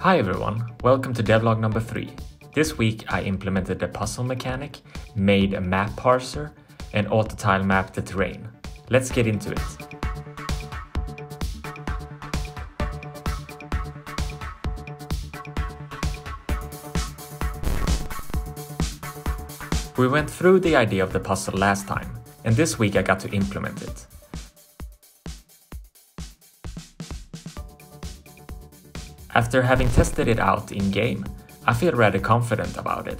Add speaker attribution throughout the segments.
Speaker 1: Hi everyone, welcome to devlog number 3. This week I implemented a puzzle mechanic, made a map parser, and autotilemaped the terrain. Let's get into it. We went through the idea of the puzzle last time, and this week I got to implement it. After having tested it out in-game, I feel rather confident about it.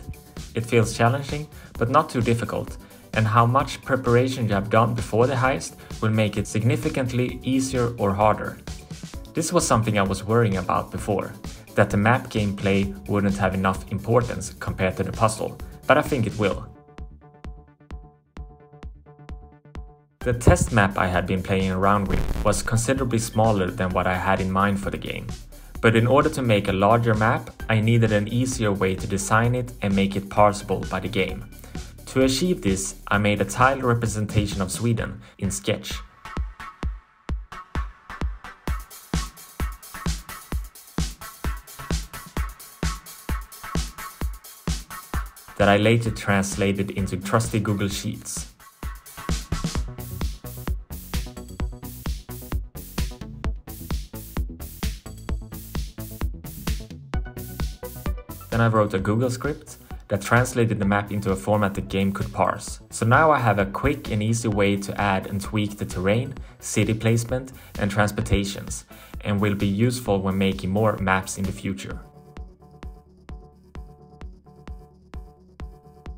Speaker 1: It feels challenging, but not too difficult, and how much preparation you have done before the heist will make it significantly easier or harder. This was something I was worrying about before, that the map gameplay wouldn't have enough importance compared to the puzzle, but I think it will. The test map I had been playing around with was considerably smaller than what I had in mind for the game. But in order to make a larger map, I needed an easier way to design it and make it parsable by the game. To achieve this, I made a tile representation of Sweden in Sketch. That I later translated into trusty Google Sheets. Then I wrote a Google script that translated the map into a format the game could parse. So now I have a quick and easy way to add and tweak the terrain, city placement, and transportations, and will be useful when making more maps in the future.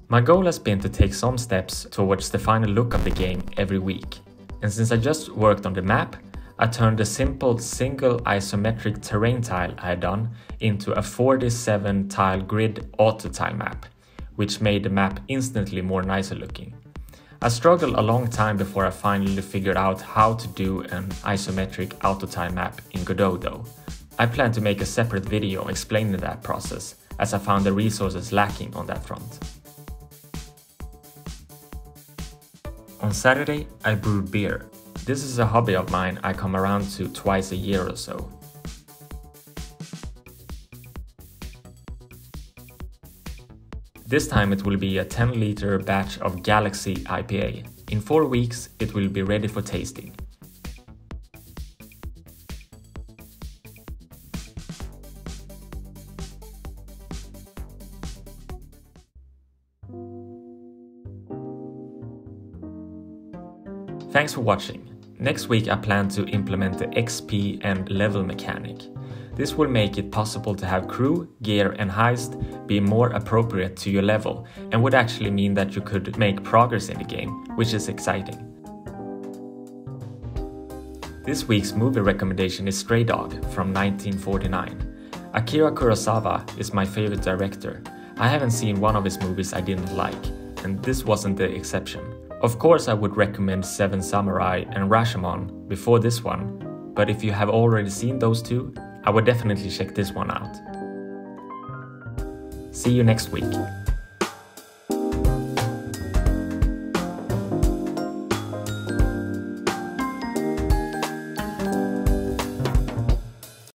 Speaker 1: My goal has been to take some steps towards the final look of the game every week. And since I just worked on the map, I turned the simple single isometric terrain tile I had done into a 47 tile grid auto tile map, which made the map instantly more nicer looking. I struggled a long time before I finally figured out how to do an isometric auto tile map in Godot though. I plan to make a separate video explaining that process, as I found the resources lacking on that front. On Saturday, I brewed beer. This is a hobby of mine I come around to twice a year or so. This time it will be a 10-liter batch of Galaxy IPA. In 4 weeks it will be ready for tasting. Thanks for watching. Next week I plan to implement the XP and level mechanic. This will make it possible to have crew, gear and heist be more appropriate to your level, and would actually mean that you could make progress in the game, which is exciting. This week's movie recommendation is Stray Dog from 1949. Akira Kurosawa is my favorite director. I haven't seen one of his movies I didn't like, and this wasn't the exception. Of course I would recommend Seven Samurai and Rashomon before this one, but if you have already seen those two, I would definitely check this one out. See you next week.